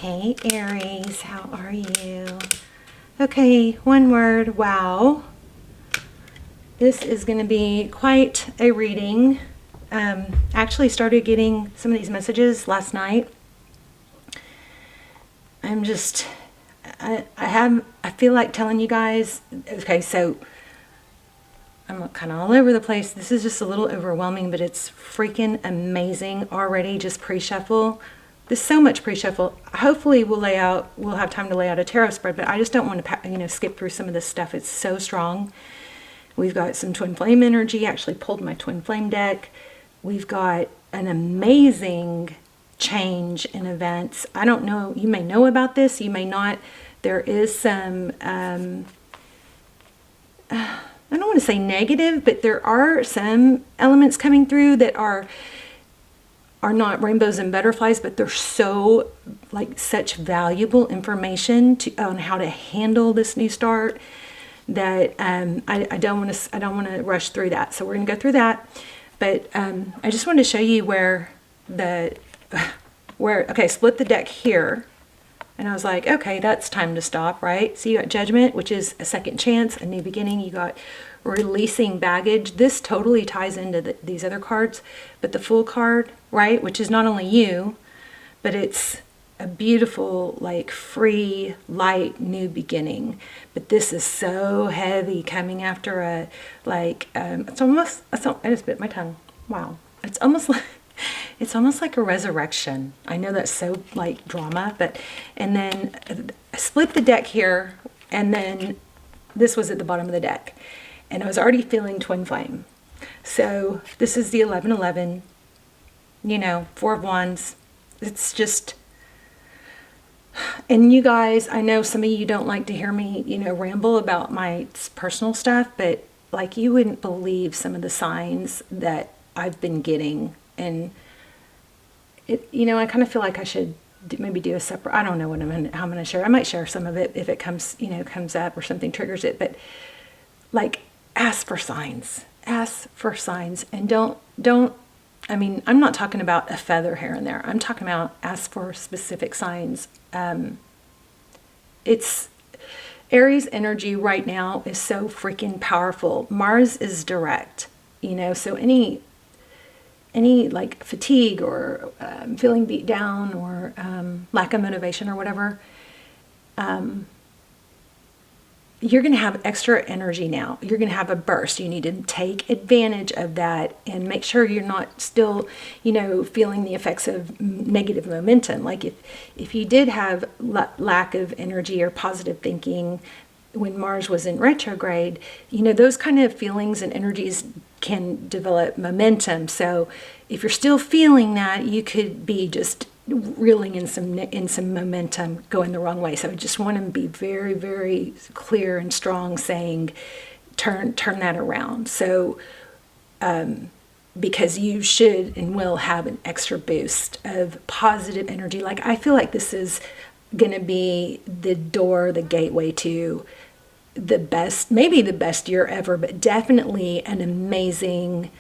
Hey Aries, how are you? Okay, one word, wow. This is going to be quite a reading. Actually started getting some of these messages last night. I feel like telling you guys, okay, so I'm kind of all over the place. This is just a little overwhelming, but it's freaking amazing already, just pre-shuffle. There's so much pre-shuffle. Hopefully we'll have time to lay out a tarot spread, but I just don't want to, skip through some of this stuff. It's so strong. We've got some twin flame energy. I actually pulled my twin flame deck. We've got an amazing change in events. I don't know, you may know about this, you may not. There is some, I don't want to say negative, but there are some elements coming through that are not rainbows and butterflies, but they're so such valuable information on how to handle this new start that I don't want to rush through that. So we're going to go through that, but I just wanted to show you okay, split the deck here. And I was like, okay, that's time to stop, right? So you got Judgment, which is a second chance, a new beginning. You got releasing baggage. This totally ties into these other cards, but the Fool card, right, which is not only you, but it's a beautiful, free, light, new beginning. But this is so heavy, coming after I just bit my tongue. Wow. It's almost like a resurrection. I know that's so drama, and then split the deck here, and then this was at the bottom of the deck, and I was already feeling twin flame. So this is the 1111, Four of Wands. It's just, and you guys, I know some of you don't like to hear me, ramble about my personal stuff, but you wouldn't believe some of the signs that I've been getting. And it, I kind of feel like I should maybe do a separate, I don't know how I'm going to share. I might share some of it if it comes up or something triggers it, but ask for signs, and don't, I'm not talking about a feather here and there. I'm talking about ask for specific signs. It's Aries energy right now is so freaking powerful. Mars is direct, so any fatigue or feeling beat down or lack of motivation or whatever, you're going to have extra energy now. You're going to have a burst. You need to take advantage of that and make sure you're not still, feeling the effects of negative momentum. If you did have lack of energy or positive thinking when Mars was in retrograde, those kind of feelings and energies can develop momentum. So if you're still feeling that, you could be just reeling in some momentum going the wrong way. So I just want to be very, very clear and strong, saying turn that around. So because you should and will have an extra boost of positive energy. I feel like this is going to be the gateway to maybe the best year ever, but definitely an amazing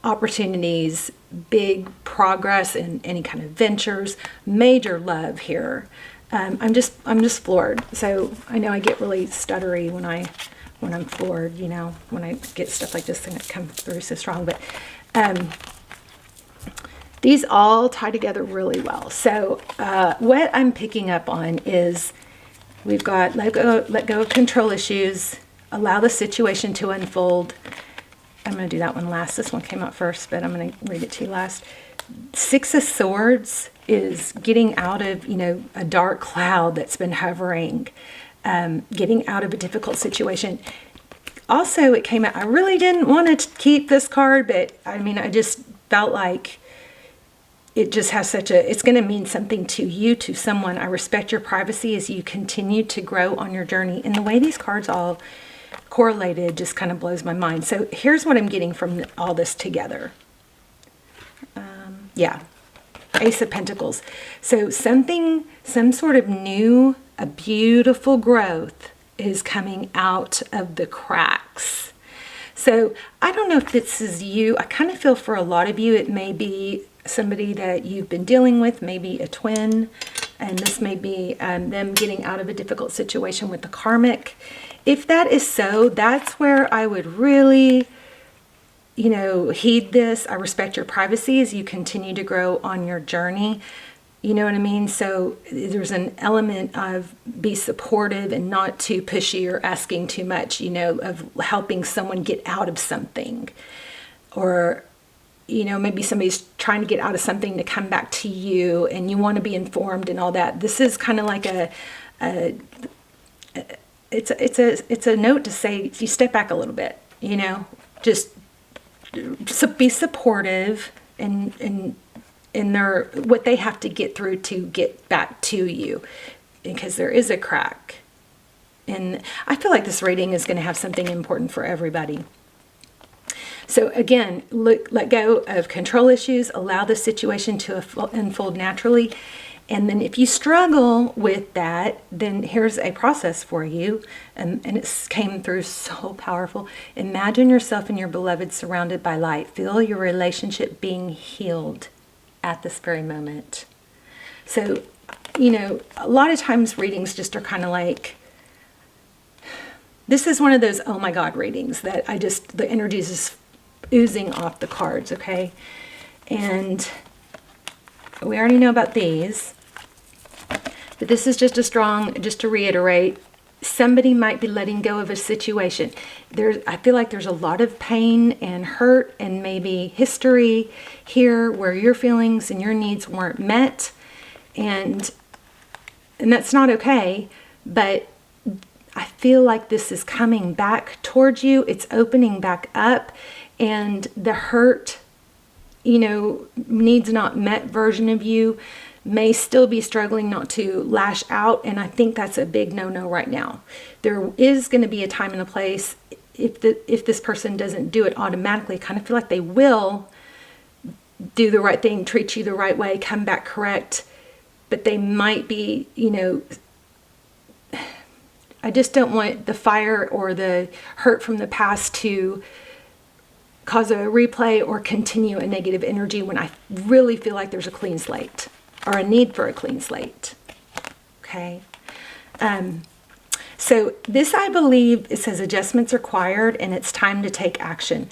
opportunities, big progress in any kind of ventures, major love here. I'm just floored. So I know I get really stuttery when I'm floored, when I get stuff like this and it comes through so strong, but these all tie together really well. So what I'm picking up on is we've got let go of control issues, allow the situation to unfold. I'm going to do that one last. This one came out first, but I'm going to read it to you last. Six of Swords is getting out of, a dark cloud that's been hovering, getting out of a difficult situation. Also, it came out, I really didn't want to keep this card, but I just felt like it just has it's going to mean something to you, to someone. I respect your privacy as you continue to grow on your journey. And the way these cards all correlated just kind of blows my mind. So here's what I'm getting from all this together. Ace of Pentacles. So some sort of new, a beautiful growth is coming out of the cracks. So I don't know if this is you. I kind of feel for a lot of you, it may be somebody that you've been dealing with, maybe a twin. And this may be them getting out of a difficult situation with the karmic. If that is so, that's where I would really, heed this. I respect your privacy as you continue to grow on your journey. You know what I mean? So there's an element of be supportive and not too pushy or asking too much, of helping someone get out of something. Or, maybe somebody's trying to get out of something to come back to you and you want to be informed and all that. This is kind of like it's a note to say, you step back a little bit, just be supportive in their what they have to get through to get back to you, because there is a crack. And I feel like this reading is going to have something important for everybody. So again, let go of control issues, allow the situation to unfold naturally. And then if you struggle with that, then here's a process for you. And it came through so powerful. Imagine yourself and your beloved surrounded by light. Feel your relationship being healed at this very moment. So, a lot of times readings just are kind of like, this is one of those, oh my God, readings that the energy is just oozing off the cards, okay? And we already know about these, but this is just to reiterate, somebody might be letting go of a situation. I feel like there's a lot of pain and hurt and maybe history here where your feelings and your needs weren't met, and that's not okay, but I feel like this is coming back towards you. It's opening back up. And the hurt, needs not met version of you may still be struggling not to lash out. And I think that's a big no-no right now. There is going to be a time and a place, if this person doesn't do it automatically, I kind of feel like they will do the right thing, treat you the right way, come back correct. But they might be, I just don't want the fire or the hurt from the past to cause a replay or continue a negative energy when I really feel like there's a clean slate or a need for a clean slate. Okay. So this, I believe, it says adjustments required and it's time to take action.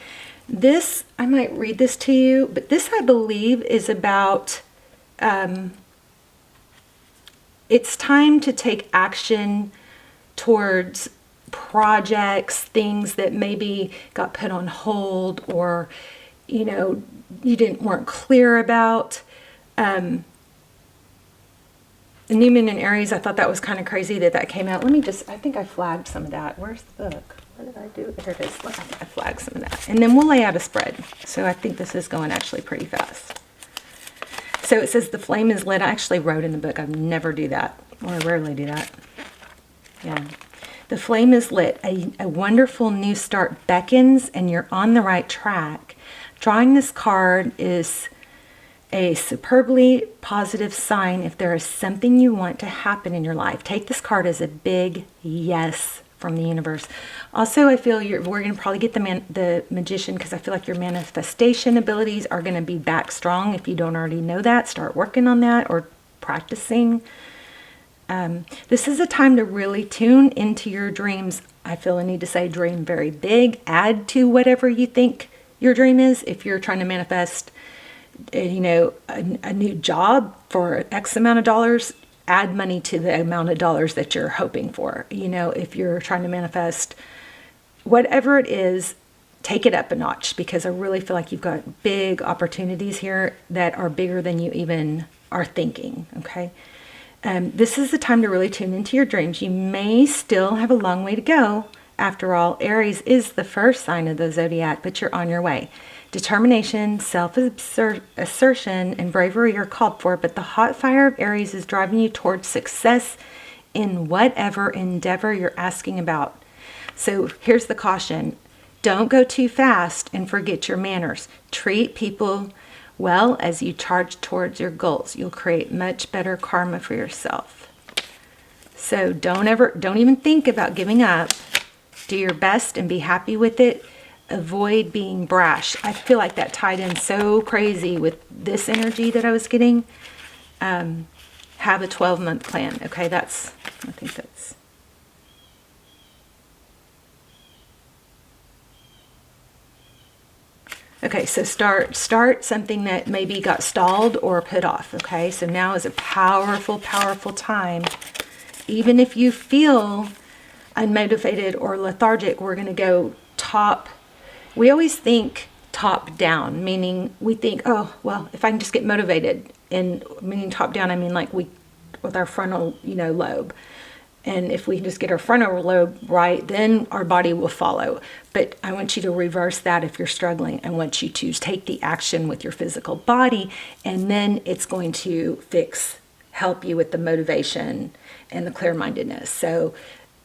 This, I might read this to you, but this, I believe, is about, it's time to take action towards projects, things that maybe got put on hold or, you weren't clear about. The new moon in Aries, I thought that was kind of crazy that came out. I think I flagged some of that. Where's the book? What did I do? Here it is. I flagged some of that. And then we'll lay out a spread. So I think this is going actually pretty fast. So it says the flame is lit. I actually wrote in the book. I never do that, or I rarely do that. Yeah. The flame is lit. A wonderful new start beckons and you're on the right track. Drawing this card is a superbly positive sign if there is something you want to happen in your life. Take this card as a big yes from the universe. Also, I feel we're going to probably get the magician, because I feel like your manifestation abilities are going to be back strong. If you don't already know that, start working on that or practicing. This is a time to really tune into your dreams. I feel I need to say dream very big. Add to whatever you think your dream is. If you're trying to manifest, a new job for X amount of dollars, add money to the amount of dollars that you're hoping for. If you're trying to manifest whatever it is, take it up a notch, because I really feel like you've got big opportunities here that are bigger than you even are thinking. Okay. This is the time to really tune into your dreams. You may still have a long way to go. After all, Aries is the first sign of the zodiac, but you're on your way. Determination, self-assertion, and bravery are called for, but the hot fire of Aries is driving you towards success in whatever endeavor you're asking about. So here's the caution. Don't go too fast and forget your manners. Treat people well as you charge towards your goals. You'll create much better karma for yourself. So don't even think about giving up. Do your best and be happy with it. Avoid being brash. I feel like that tied in so crazy with this energy that I was getting. have a 12-month plan. Okay, I think that's. Okay, so start something that maybe got stalled or put off. Okay, so now is a powerful, powerful time. Even if you feel unmotivated or lethargic, we're going to go top. We always think top down, meaning we think, oh, well, if I can just get motivated, and meaning top down, I mean like with our frontal, lobe. And if we just get our frontal lobe right, then our body will follow. But I want you to reverse that if you're struggling. I want you to take the action with your physical body, and then it's going to help you with the motivation and the clear-mindedness. So,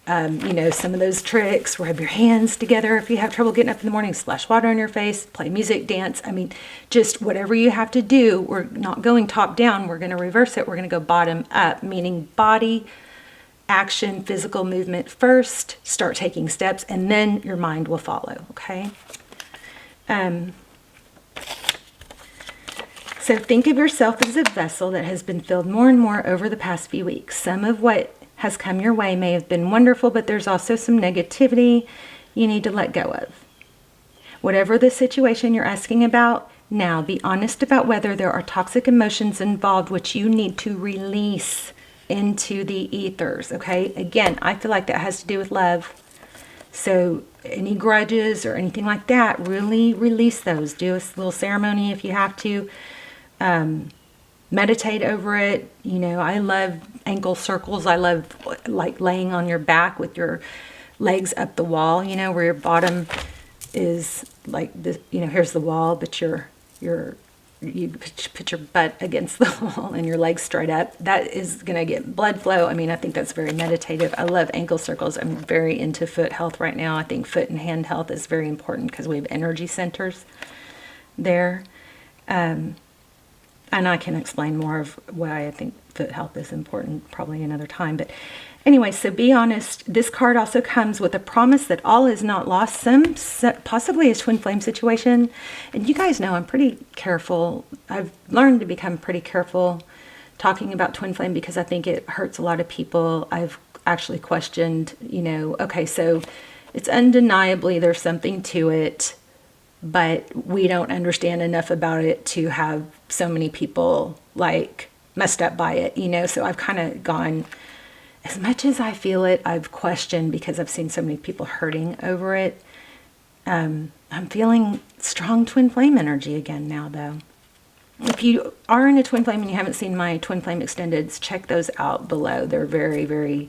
some of those tricks, rub your hands together if you have trouble getting up in the morning, splash water on your face, play music, dance. I mean, just whatever you have to do. We're not going top down. We're going to reverse it. We're going to go bottom up, meaning body, action, physical movement first, start taking steps, and then your mind will follow, okay? So think of yourself as a vessel that has been filled more and more over the past few weeks. Some of what has come your way may have been wonderful, but there's also some negativity you need to let go of. Whatever the situation you're asking about, now be honest about whether there are toxic emotions involved which you need to release into the ethers, okay? Again, I feel like that has to do with love. So any grudges or anything like that, really release those. Do a little ceremony if you have to. Meditate over it. I love ankle circles. I love like laying on your back with your legs up the wall, where your bottom is like this, here's the wall, but you put your butt against the wall and your legs straight up. That is going to get blood flow. I mean, I think that's very meditative. I love ankle circles. I'm very into foot health right now. I think foot and hand health is very important because we have energy centers there. And I can explain more of why I think foot health is important probably another time. But anyway, so be honest. This card also comes with a promise that all is not lost. Possibly a twin flame situation. And you guys know I'm pretty careful. I've learned to become pretty careful talking about twin flame because I think it hurts a lot of people. I've actually questioned, okay, so it's undeniably there's something to it, but we don't understand enough about it to have so many people like messed up by it, so I've kind of gone, as much as I feel it, I've questioned because I've seen so many people hurting over it. I'm feeling strong twin flame energy again now, though. If you are in a twin flame and you haven't seen my twin flame extendeds, check those out below. They're very, very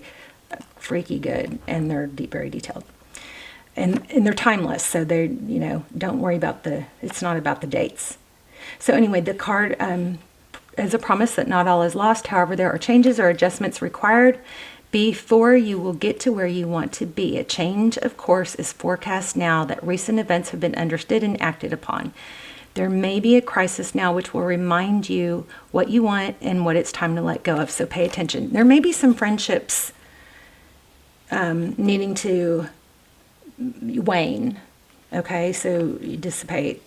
freaky good, and they're very detailed. And they're timeless, so they, don't worry about it's not about the dates. So anyway, the card is a promise that not all is lost. However, there are changes or adjustments required before you will get to where you want to be. A change of course is forecast now that recent events have been understood and acted upon. There may be a crisis now which will remind you what you want and what it's time to let go of, so pay attention. There may be some friendships needing to wane, okay, so you dissipate,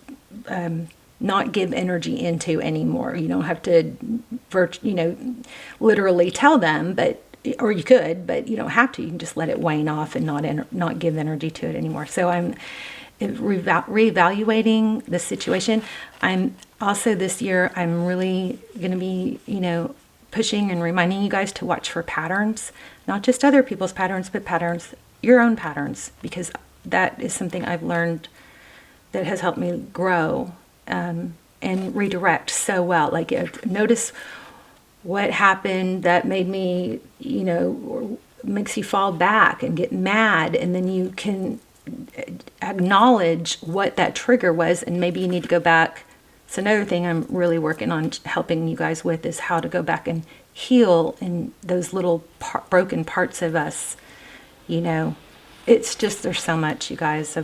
not give energy into anymore. You don't have to literally tell them, but or you could, but you don't have to. You can just let it wane off and not give energy to it anymore. So I'm reevaluating the situation. I'm also this year I'm really going to be pushing and reminding you guys to watch for patterns, not just other people's patterns, but your own patterns, because that is something I've learned that has helped me grow and redirect so well. Like, notice what happened that made me, makes you fall back and get mad, and then you can acknowledge what that trigger was, and maybe you need to go back. It's another thing I'm really working on helping you guys with, is how to go back and heal in those little broken parts of us. It's just, there's so much, you guys.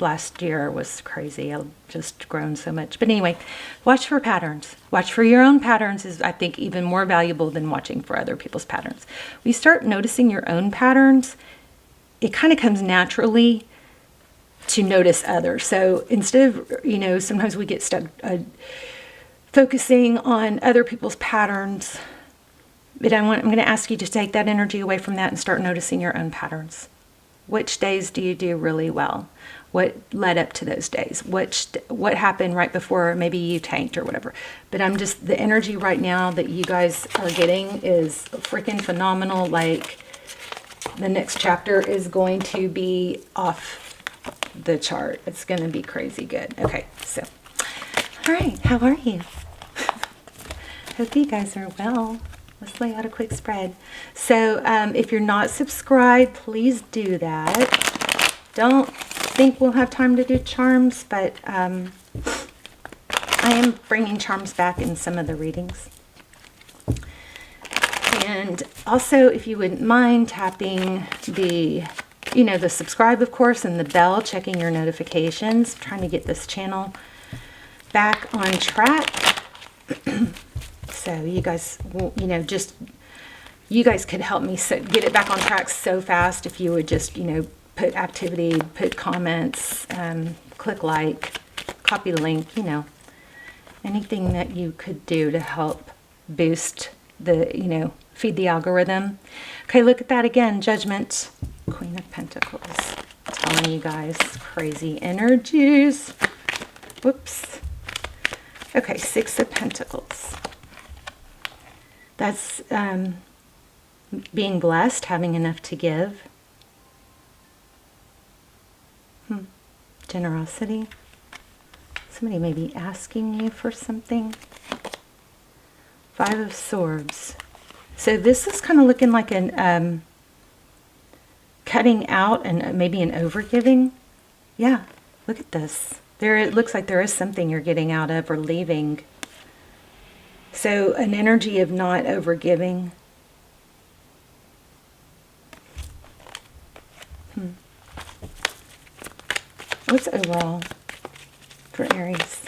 Last year was crazy. I've just grown so much. But anyway, watch for patterns. Watch for your own patterns is, I think, even more valuable than watching for other people's patterns. When you start noticing your own patterns, it kind of comes naturally to notice others. So instead of, sometimes we get stuck focusing on other people's patterns, But I'm going to ask you to take that energy away from that and start noticing your own patterns. Which days do you do really well? What led up to those days? What happened right before maybe you tanked or whatever? But I'm just, the energy right now that you guys are getting is freaking phenomenal. Like, the next chapter is going to be off the chart. It's going to be crazy good. Okay, so, all right, how are you? Hope you guys are well. Let's lay out a quick spread. So if you're not subscribed, please do that. Don't think we'll have time to do charms, but I am bringing charms back in some of the readings. And also, if you wouldn't mind tapping the, the subscribe, of course, and the bell, checking your notifications, trying to get this channel back on track. So you guys, you guys could help me get it back on track so fast if you would just, put activity, put comments, click like, copy the link, anything that you could do to help boost the, feed the algorithm. Okay, look at that again, Judgment, Queen of Pentacles. I'm telling you guys, crazy energies. Whoops. Okay, Six of Pentacles. That's being blessed, having enough to give. Generosity. Somebody may be asking you for something. Five of Swords. So this is kind of looking like an cutting out and maybe an overgiving. Yeah, look at this. It looks like there is something you're getting out of or leaving. So an energy of not overgiving. What's overall for Aries?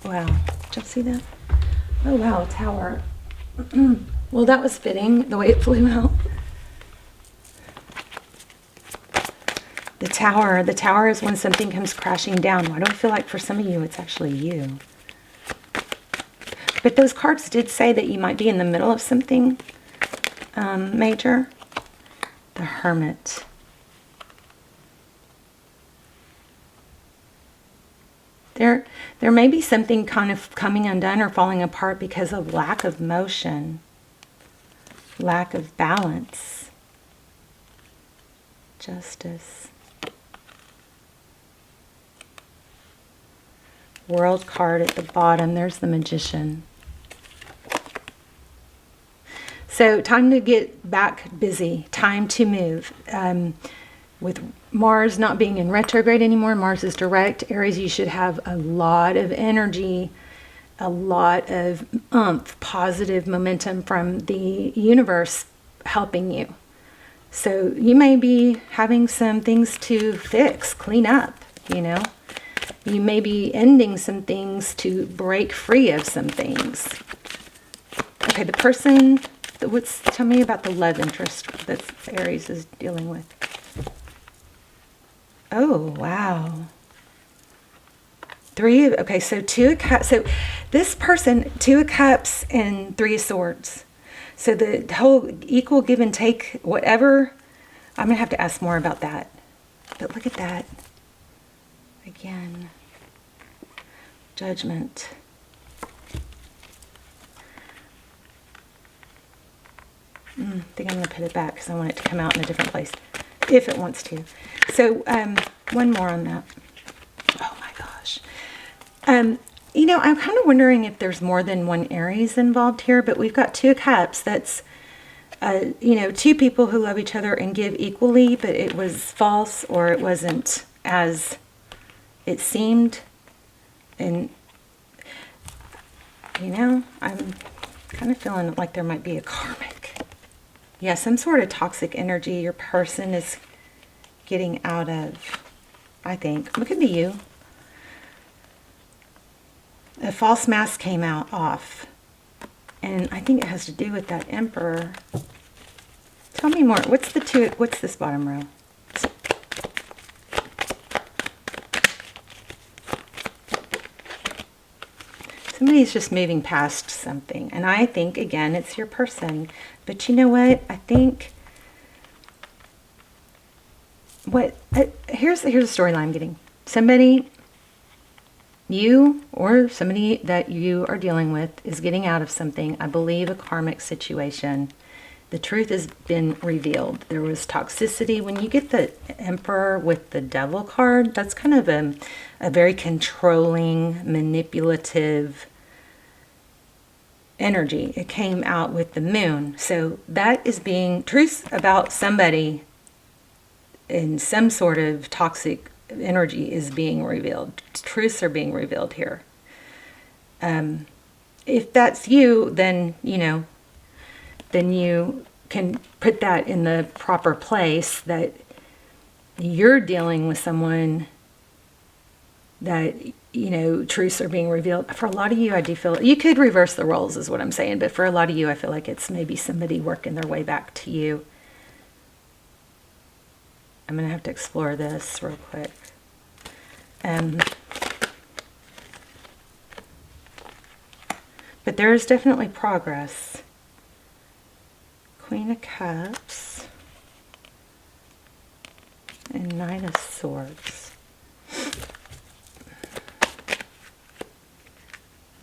Wow, did y'all see that? Oh wow, Tower. Well, that was fitting, the way it flew out. The Tower is when something comes crashing down. Why do I feel like for some of you, it's actually you? But those cards did say that you might be in the middle of something major. The Hermit. There may be something kind of coming undone or falling apart because of lack of motion, lack of balance. Justice. World card at the bottom. There's the Magician. So time to get back busy. Time to move. With Mars not being in retrograde anymore, Mars is direct. Aries, you should have a lot of energy, a lot of positive momentum from the universe helping you. So you may be having some things to fix, clean up, You may be ending some things to break free of some things. Okay, the person, tell me about the love interest that Aries is dealing with. Oh, wow. Okay, so Two of Cups. So this person, Two of Cups and Three of Swords. So the whole equal give and take, whatever. I'm going to have to ask more about that. But look at that. Again. Judgment. I think I'm going to put it back because I want it to come out in a different place. If it wants to. So, one more on that. Oh my gosh. I'm kind of wondering if there's more than one Aries involved here, but we've got Two of Cups. That's, two people who love each other and give equally, but it was false or it wasn't as it seemed. And, I'm kind of feeling like there might be a karmic. Yeah, some sort of toxic energy your person is getting out of, I think. It could be you. A false mask came off. And I think it has to do with that Emperor. Tell me more. What's this bottom row? Somebody's just moving past something. And I think, again, it's your person. But you know what? I think here's a storyline I'm getting. Somebody, you or somebody that you are dealing with, is getting out of something. I believe a karmic situation. The truth has been revealed. There was toxicity. When you get the Emperor with the Devil card, that's kind of a very controlling, manipulative energy. It came out with the Moon. So that is being truth about somebody in some sort of toxic energy is being revealed. Truths are being revealed here. If that's you, then, then you can put that in the proper place, that you're dealing with someone that, truths are being revealed. For a lot of you, I do feel, you could reverse the roles is what I'm saying, but for a lot of you, I feel like it's maybe somebody working their way back to you. I'm going to have to explore this real quick. But there is definitely progress. Queen of Cups and Knight of Swords.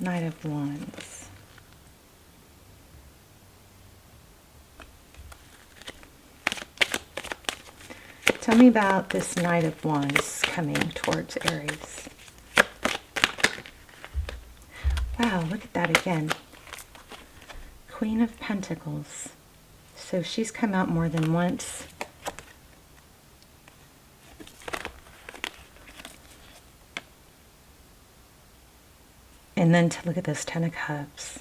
Knight of Wands. Tell me about this Knight of Wands coming towards Aries. Wow, look at that again. Queen of Pentacles. So she's come out more than once. And then to look at this Ten of Cups.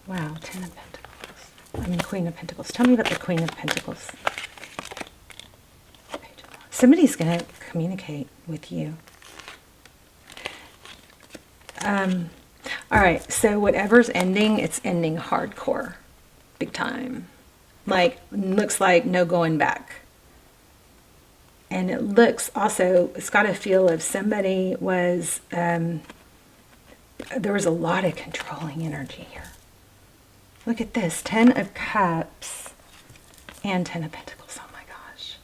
Wow, Ten of Pentacles. Queen of Pentacles. Tell me about the Queen of Pentacles. Somebody's going to communicate with you. All right, so whatever's ending, it's ending hardcore. Big time. Like, looks like no going back. And it looks also, it's got a feel of somebody was, there was a lot of controlling energy here. Look at this, 10 of Cups and 10 of Pentacles. Oh my gosh.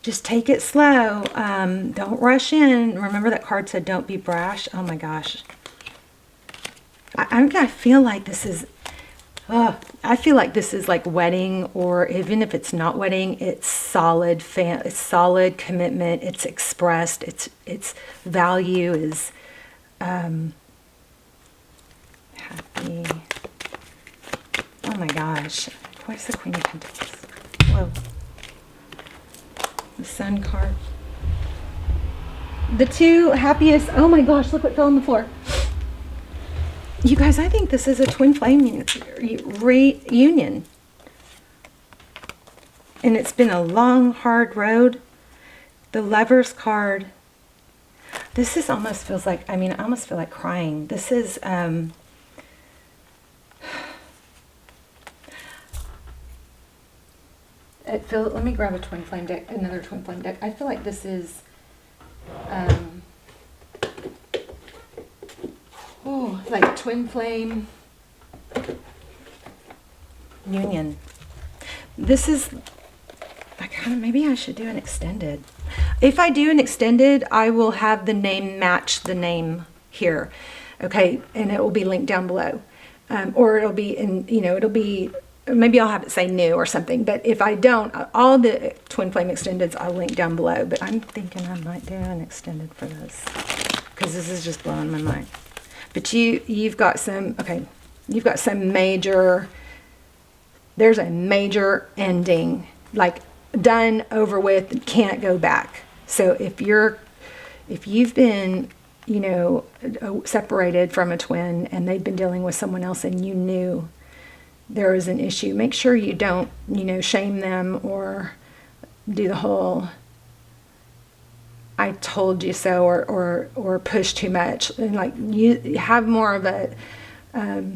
Just take it slow. Don't rush in. Remember that card said don't be brash. Oh my gosh. I feel like this is, I feel like this is like wedding, or even if it's not wedding, it's solid it's solid commitment. It's expressed. Its value is happy. Oh my gosh. Where's the Queen of Pentacles? Whoa. The Sun card. The two happiest. Oh my gosh, look what fell on the floor. You guys, I think this is a twin flame reunion. And it's been a long, hard road. The Lovers card. This is almost feels like, I almost feel like crying. This is, let me grab a twin flame deck, another twin flame deck. I feel like this is, like twin flame union. This is, maybe I should do an extended. If I do an extended, I will have the name match the name here. Okay, and it will be linked down below. Or it'll be it'll be, maybe I'll have it say new or something. But if I don't, all the twin flame extendeds I'll link down below. But I'm thinking I might do an extended for this, because this is just blowing my mind. But you've got some, you've got some major, there's a major ending, like done, over with, can't go back. So if you've been, separated from a twin and they've been dealing with someone else and you knew there was an issue, make sure you don't, shame them or do the whole I told you so, or push too much. And like, you have more of a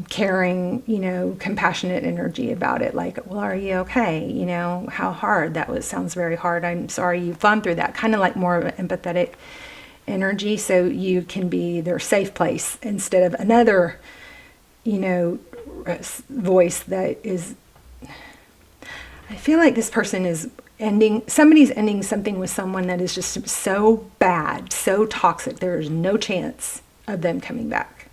caring, you know, compassionate energy about it. Like, well, are you okay? You know, how hard that was. Sounds very hard. I'm sorry you've gone through that. Kind of like more of an empathetic energy, so you can be their safe place instead of another, you know, voice that is. I feel like this person is somebody's ending something with someone that is just so bad, so toxic. There is no chance of them coming back.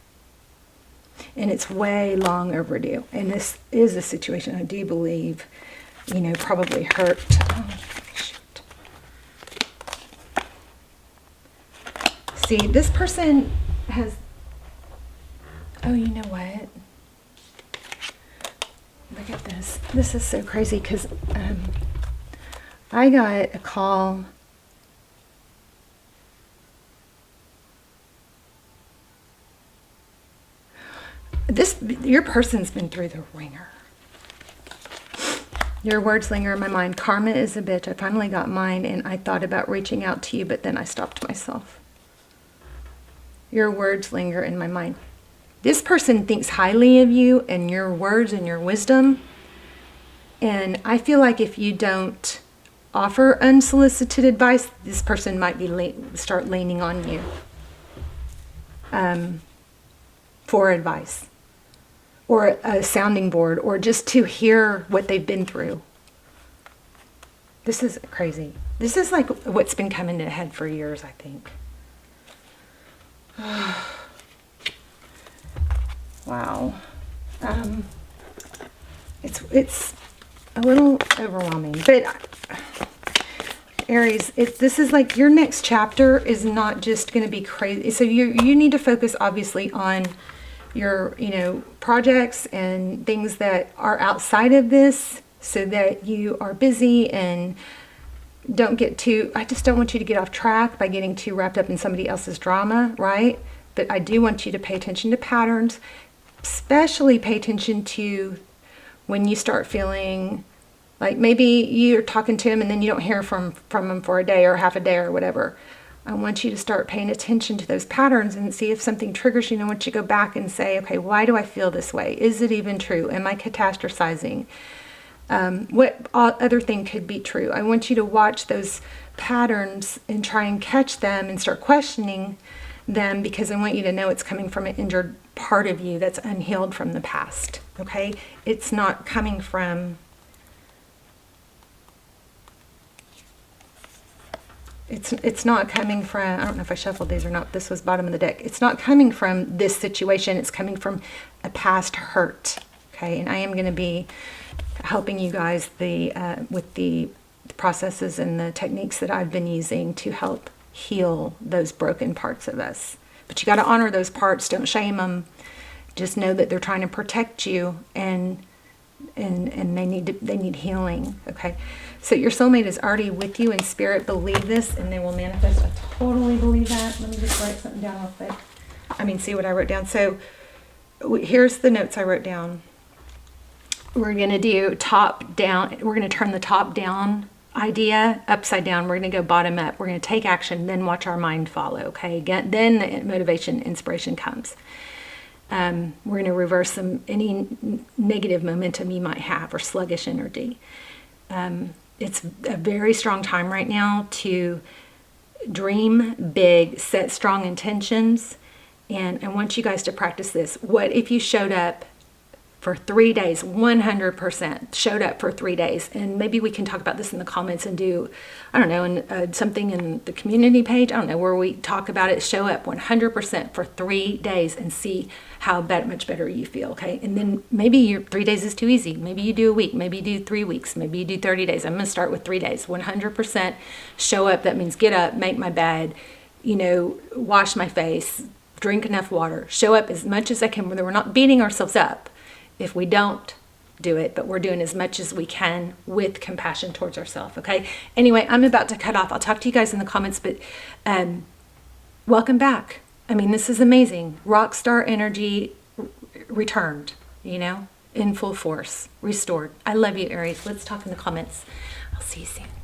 And it's way long overdue. And this is a situation I do believe, you know, probably hurt. Oh, shoot. See, this person has, oh, you know what? Look at this. This is so crazy because I got a call. Your person's been through the ringer. Your words linger in my mind. Karma is a bitch. I finally got mine, and I thought about reaching out to you, but then I stopped myself. Your words linger in my mind. This person thinks highly of you and your words and your wisdom. And I feel like if you don't offer unsolicited advice, this person might be start leaning on you for advice or a sounding board or just to hear what they've been through. This is crazy. This is like what's been coming to a head for years, I think. Wow. It's a little overwhelming, but Aries, this is like your next chapter is not just going to be crazy. So you need to focus obviously on your, you know, projects and things that are outside of this so that you are busy and don't get too, I just don't want you to get off track by getting too wrapped up in somebody else's drama, right? But I do want you to pay attention to patterns. Especially pay attention to when you start feeling like maybe you're talking to him and then you don't hear from him for a day or half a day or whatever. I want you to start paying attention to those patterns and see if something triggers you. And I want you to go back and say, okay, why do I feel this way? Is it even true? Am I catastrophizing? What other thing could be true? I want you to watch those patterns and try and catch them and start questioning them, because I want you to know it's coming from an injured part of you that's unhealed from the past. Okay? It's not coming from it's not coming from, I don't know if I shuffled these or not, this was bottom of the deck. It's not coming from this situation, it's coming from a past hurt. Okay? And I am going to be helping you guys with the processes and the techniques that I've been using to help heal those broken parts of us. But you got to honor those parts. Don't shame them. Just know that they're trying to protect you, and they need healing. Okay, so your soulmate is already with you in spirit. Believe this, and they will manifest. I totally believe that. Let me just write something down real quick. See what I wrote down. So here's the notes I wrote down. We're going to do top down. We're going to turn the top down idea upside down. We're going to go bottom up. We're going to take action, then watch our mind follow. Okay, again, then the motivation, inspiration comes. We're going to reverse any negative momentum you might have or sluggish energy. It's a very strong time right now to dream big, set strong intentions, and I want you guys to practice this. What if you showed up for 3 days, 100% showed up for 3 days? And maybe we can talk about this in the comments and do, I don't know, something in the community page, I don't know, where we talk about it. Show up 100% for 3 days and see how much better you feel, okay? And then maybe your 3 days is too easy. Maybe you do a week, maybe you do 3 weeks, maybe you do 30 days. I'm gonna start with 3 days. 100% show up. That means get up, make my bed, wash my face, drink enough water, show up as much as I can, whether we're not beating ourselves up if we don't do it, but we're doing as much as we can with compassion towards ourselves, okay? Anyway, I'm about to cut off. I'll talk to you guys in the comments, but welcome back. This is amazing. Rock star energy returned, in full force, restored. I love you, Aries. Let's talk in the comments. I'll see you soon.